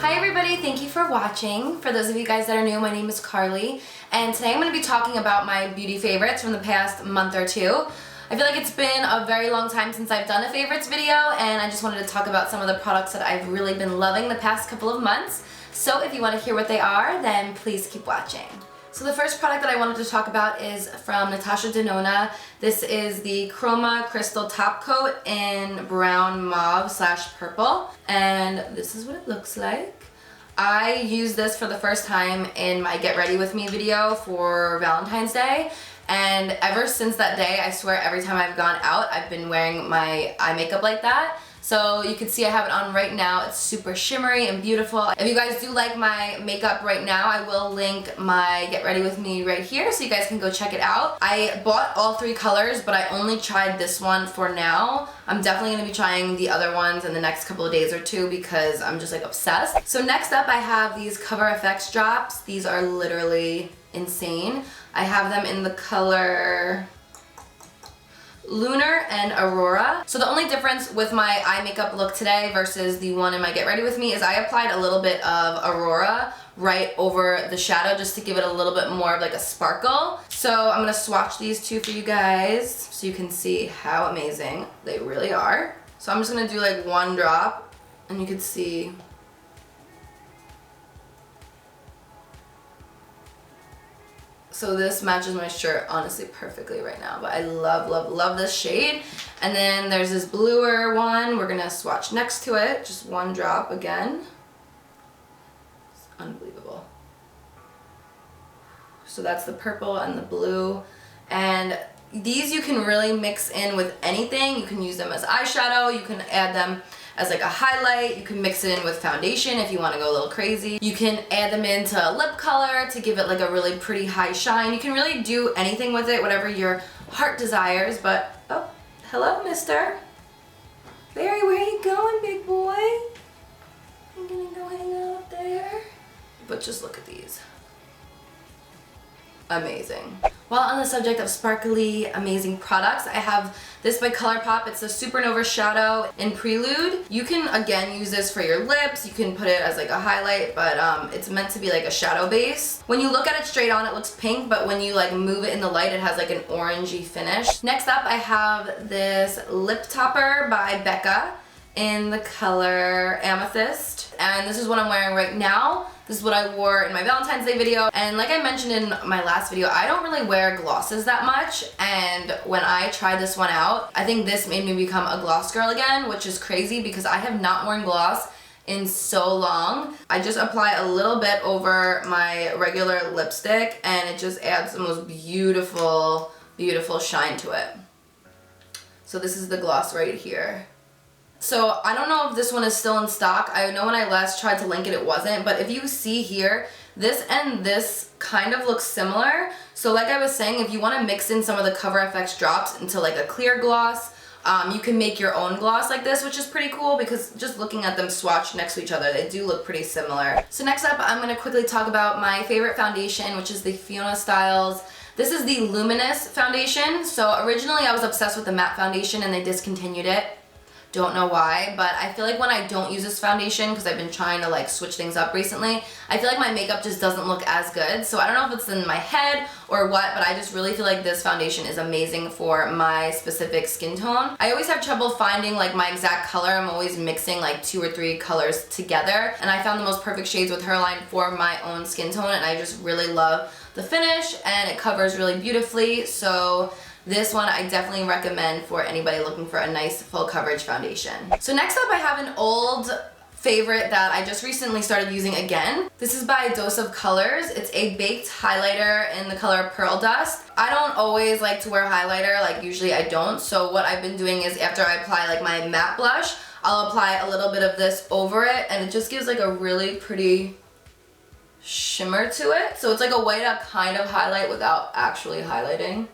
Hi everybody, thank you for watching. For those of you guys that are new, my name is Carly, and today I'm going to be talking about my beauty favorites from the past month or two. I feel like it's been a very long time since I've done a favorites video, and I just wanted to talk about some of the products that I've really been loving the past couple of months. So if you want to hear what they are, then please keep watching. So the first product that I wanted to talk about is from NATASHA DENONA. This is the Chroma Crystal Top Coat in brown mauve / purple, and this is what it looks like. I used this for the first time in my Get Ready With Me video for Valentine's Day, and ever since that day, I swear every time I've gone out, I've been wearing my eye makeup like that. So you can see I have it on right now. It's super shimmery and beautiful. If you guys do like my makeup right now, I will link my Get Ready With Me right here so you guys can go check it out. I bought all three colors, but I only tried this one for now. I'm definitely going to be trying the other ones in the next couple of days or two because I'm just like obsessed. So next up I have these Cover FX drops. These are literally insane. I have them in the color Lunar and Aurora. So the only difference with my eye makeup look today versus the one in my Get Ready With Me is I applied a little bit of Aurora right over the shadow just to give it a little bit more of like a sparkle. So I'm gonna swatch these two for you guys so you can see how amazing they really are. So I'm just gonna do like one drop and you can see so this matches my shirt honestly perfectly right now, but I love, love, love this shade. And then there's this bluer one. We're gonna swatch next to it. Just one drop again. It's unbelievable. So that's the purple and the blue. And these you can really mix in with anything. You can use them as eyeshadow. You can add them as like a highlight. You can mix it in with foundation if you want to go a little crazy. You can add them into lip color to give it like a really pretty high shine. You can really do anything with it, whatever your heart desires. But, oh, hello, mister. Barry, where are you going, big boy? I'm gonna go hang out there. But just look at these. Amazing. While on the subject of sparkly, amazing products, I have this by ColourPop. It's the Supernova Shadow in Prelude. You can, again, use this for your lips. You can put it as like a highlight, but it's meant to be like a shadow base. When you look at it straight on, it looks pink, but when you like move it in the light, it has like an orangey finish. Next up, I have this lip topper by BECCA in the color Amethyst. And this is what I'm wearing right now. This is what I wore in my Valentine's Day video. And like I mentioned in my last video, I don't really wear glosses that much. And when I tried this one out, I think this made me become a gloss girl again, which is crazy because I have not worn gloss in so long. I just apply a little bit over my regular lipstick and it just adds the most beautiful, beautiful shine to it. So this is the gloss right here. So I don't know if this one is still in stock. I know when I last tried to link it, it wasn't. But if you see here, this and this kind of look similar. So like I was saying, if you want to mix in some of the Cover FX drops into like a clear gloss, you can make your own gloss like this, which is pretty cool because just looking at them swatched next to each other, they do look pretty similar. So next up, I'm going to quickly talk about my favorite foundation, which is the FIONA Styles. This is the Luminous foundation. So originally I was obsessed with the matte foundation and they discontinued it. Don't know why, but I feel like when I don't use this foundation, because I've been trying to like switch things up recently, I feel like my makeup just doesn't look as good. So I don't know if it's in my head or what, but I just really feel like this foundation is amazing for my specific skin tone. I always have trouble finding like my exact color. I'm always mixing like 2 or 3 colors together, and I found the most perfect shades with her line for my own skin tone, and I just really love the finish and it covers really beautifully. So this one I definitely recommend for anybody looking for a nice full coverage foundation. So next up I have an old favorite that I just recently started using again. This is by Dose of Colors. It's a baked highlighter in the color Pearl Dust. I don't always like to wear highlighter, like usually I don't. So what I've been doing is after I apply like my matte blush, I'll apply a little bit of this over it and it just gives like a really pretty shimmer to it. So it's like a way to kind of highlight without actually highlighting.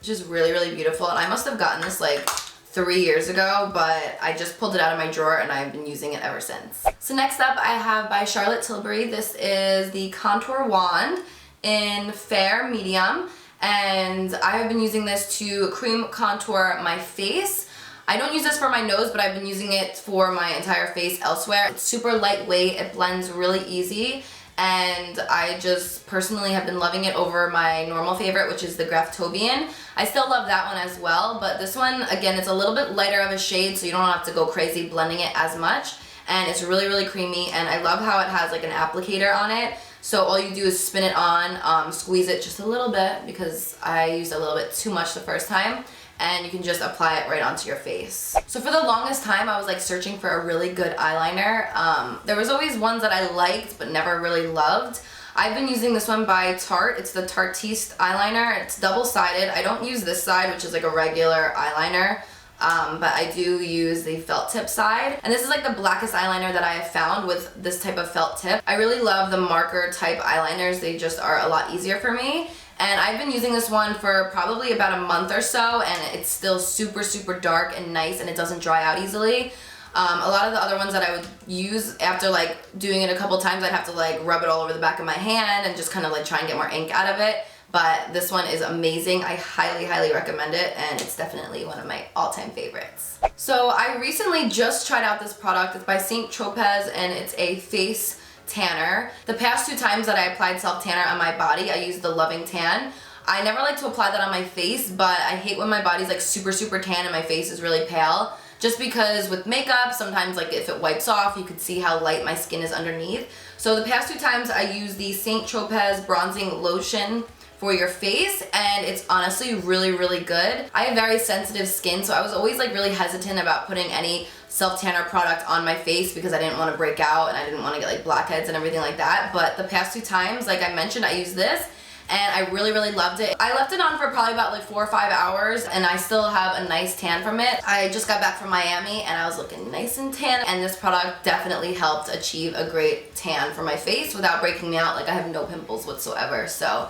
Just really, really beautiful, and I must have gotten this like 3 years ago, but I just pulled it out of my drawer and I've been using it ever since. So next up I have by Charlotte Tilbury. This is the Contour Wand in Fair Medium, and I have been using this to cream contour my face. I don't use this for my nose, but I've been using it for my entire face elsewhere. It's super lightweight, it blends really easy, and I just personally have been loving it over my normal favorite, which is the Graftobian. I still love that one as well, but this one, again, it's a little bit lighter of a shade, so you don't have to go crazy blending it as much, and it's really, really creamy, and I love how it has like an applicator on it. So all you do is spin it on, squeeze it just a little bit, because I used a little bit too much the first time, and you can just apply it right onto your face. So for the longest time, I was like searching for a really good eyeliner. There was always ones that I liked but never really loved. I've been using this one by Tarte. It's the Tartiste eyeliner. It's double-sided. I don't use this side, which is like a regular eyeliner. But I do use the felt tip side. And this is like the blackest eyeliner that I have found with this type of felt tip. I really love the marker type eyeliners. They just are a lot easier for me. And I've been using this one for probably about a month or so, and it's still super, super dark and nice, and it doesn't dry out easily. A lot of the other ones that I would use after like doing it a couple times, I'd have to like rub it all over the back of my hand and just kind of like try and get more ink out of it. But this one is amazing. I highly, highly recommend it, and it's definitely one of my all-time favorites. So I recently just tried out this product. It's by St. Tropez, and it's a face tanner. The past 2 times that I applied self tanner on my body, I used the Loving Tan. I never like to apply that on my face, but I hate when my body's like super, super tan and my face is really pale. Just because with makeup, sometimes like if it wipes off, you could see how light my skin is underneath. So the past 2 times I used the St. Tropez Bronzing Lotion for your face, and it's honestly really, really good. I have very sensitive skin, so I was always like really hesitant about putting any self tanner product on my face because I didn't want to break out and I didn't want to get like blackheads and everything like that. But the past 2 times, like I mentioned, I used this and I really, really loved it. I left it on for probably about like 4 or 5 hours, and I still have a nice tan from it. I just got back from Miami and I was looking nice and tan, and this product definitely helped achieve a great tan for my face without breaking me out. Like I have no pimples whatsoever, so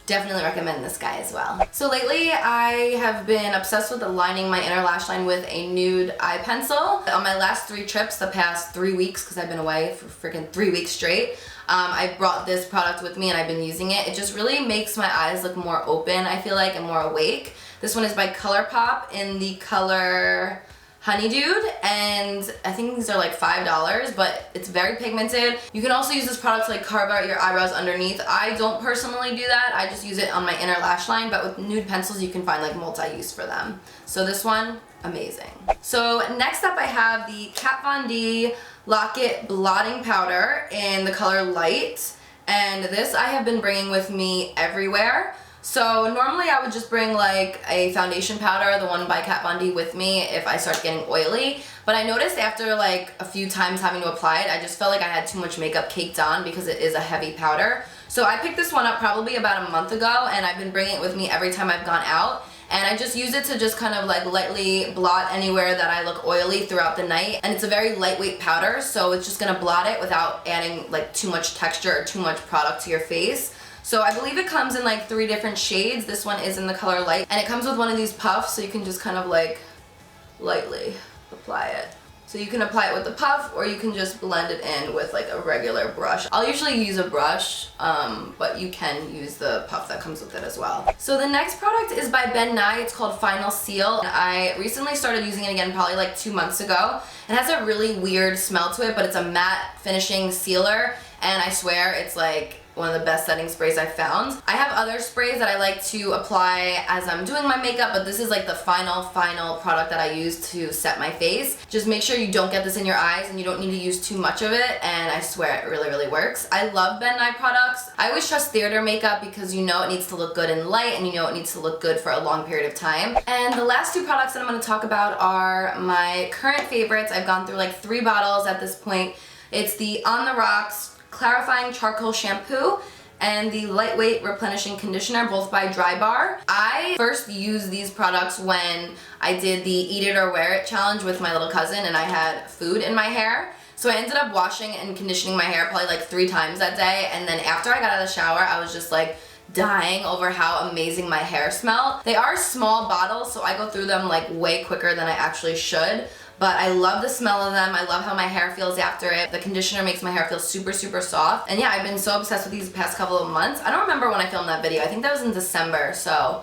definitely recommend this guy as well. So lately I have been obsessed with aligning my inner lash line with a nude eye pencil. On my last 3 trips, the past 3 weeks, because I've been away for freaking 3 weeks straight, I brought this product with me and I've been using it. It just really makes my eyes look more open, I feel like, and more awake. This one is by ColourPop in the color Honeydew, and I think these are like $5, but it's very pigmented. You can also use this product to like carve out your eyebrows underneath. I don't personally do that. I just use it on my inner lash line, but with nude pencils you can find like multi-use for them. So this one, amazing. So next up I have the Kat Von D Lock-It Blotting Powder in the color Light, and this I have been bringing with me everywhere. So normally I would just bring like a foundation powder, the one by Kat Von D, with me if I start getting oily. But I noticed after like a few times having to apply it, I just felt like I had too much makeup caked on because it is a heavy powder. So I picked this one up probably about a month ago, and I've been bringing it with me every time I've gone out. And I just use it to just kind of like lightly blot anywhere that I look oily throughout the night. And it's a very lightweight powder, so it's just gonna blot it without adding like too much texture or too much product to your face. So I believe it comes in like 3 different shades. This one is in the color Light, and it comes with one of these puffs, so you can just kind of like lightly apply it. So you can apply it with the puff, or you can just blend it in with like a regular brush. I'll usually use a brush, but you can use the puff that comes with it as well. So the next product is by Ben Nye. It's called Final Seal. I recently started using it again probably like 2 months ago. It has a really weird smell to it, but it's a matte finishing sealer, and I swear it's like one of the best setting sprays I've found. I have other sprays that I like to apply as I'm doing my makeup, but this is like the final product that I use to set my face. Just make sure you don't get this in your eyes, and you don't need to use too much of it, and I swear it really, really works. I love Ben Nye products. I always trust theater makeup because you know it needs to look good in light, and you know it needs to look good for a long period of time. And the last 2 products that I'm going to talk about are my current favorites. I've gone through like 3 bottles at this point. It's the On the Rocks Clarifying Charcoal Shampoo and the Lightweight Replenishing Conditioner, both by Drybar. I first used these products when I did the Eat It or Wear It challenge with my little cousin, and I had food in my hair. So I ended up washing and conditioning my hair probably like 3 times that day, and then after I got out of the shower, I was just like dying over how amazing my hair smelled. They are small bottles, so I go through them like way quicker than I actually should. But I love the smell of them. I love how my hair feels after it. The conditioner makes my hair feel super, super soft. And yeah, I've been so obsessed with these the past couple of months. I don't remember when I filmed that video. I think that was in December, so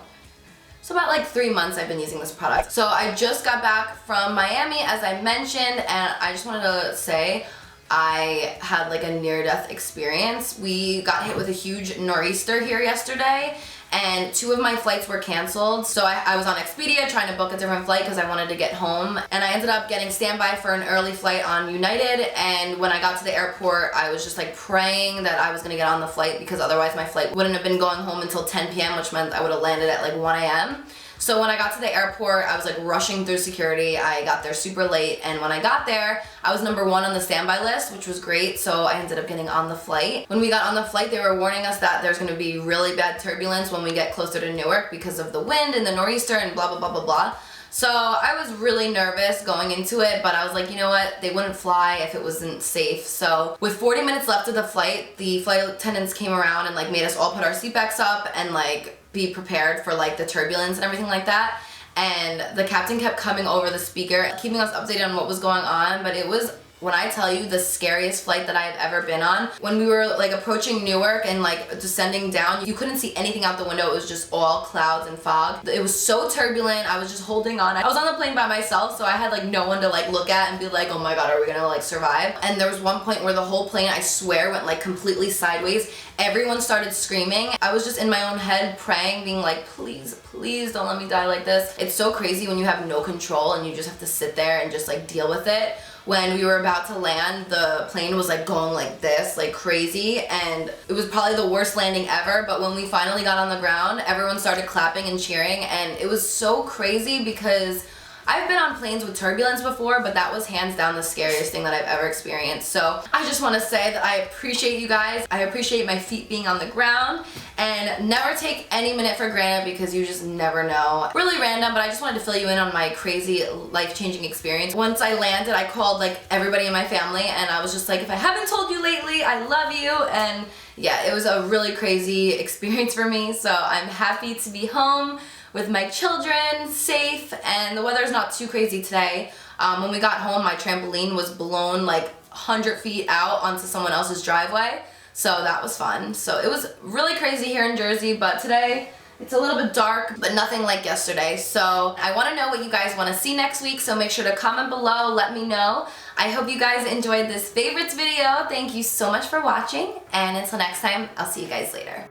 So about like 3 months I've been using this product. So I just got back from Miami, as I mentioned, and I just wanted to say I had like a near-death experience. We got hit with a huge nor'easter here yesterday, and 2 of my flights were canceled. So I was on Expedia trying to book a different flight because I wanted to get home, and I ended up getting standby for an early flight on United. And when I got to the airport, I was just like praying that I was gonna get on the flight, because otherwise my flight wouldn't have been going home until 10 p.m., which meant I would have landed at like 1 a.m. So when I got to the airport, I was like rushing through security. I got there super late, and when I got there, I was number 1 on the standby list, which was great, so I ended up getting on the flight. When we got on the flight, they were warning us that there's gonna be really bad turbulence when we get closer to Newark because of the wind and the nor'easter and blah, blah, blah, blah, blah. So I was really nervous going into it, but I was like, you know what, they wouldn't fly if it wasn't safe. So with 40 minutes left of the flight attendants came around and like made us all put our seatbacks up and like be prepared for like the turbulence and everything like that. And the captain kept coming over the speaker, keeping us updated on what was going on, but it was, when I tell you, the scariest flight that I've ever been on. When we were like approaching Newark and like descending down, you couldn't see anything out the window. It was just all clouds and fog. It was so turbulent. I was just holding on. I was on the plane by myself, so I had like no one to like look at and be like, oh my god, are we gonna like survive? And there was one point where the whole plane, I swear, went like completely sideways. Everyone started screaming. I was just in my own head praying, being like, please, please don't let me die like this. It's so crazy when you have no control and you just have to sit there and just like deal with it. When we were about to land, the plane was like going like this, like crazy, and it was probably the worst landing ever. But when we finally got on the ground, everyone started clapping and cheering, and it was so crazy because I've been on planes with turbulence before, but that was hands down the scariest thing that I've ever experienced. So I just want to say that I appreciate you guys. I appreciate my feet being on the ground, and never take any minute for granted because you just never know. Really random, but I just wanted to fill you in on my crazy life-changing experience. Once I landed, I called like everybody in my family, and I was just like, if I haven't told you lately, I love you. And yeah, it was a really crazy experience for me. So I'm happy to be home with my children, safe, and the weather's not too crazy today. When we got home, my trampoline was blown like 100 feet out onto someone else's driveway, so that was fun. So it was really crazy here in Jersey, but today it's a little bit dark, but nothing like yesterday. So I want to know what you guys want to see next week, so make sure to comment below, let me know. I hope you guys enjoyed this favorites video. Thank you so much for watching, and until next time, I'll see you guys later.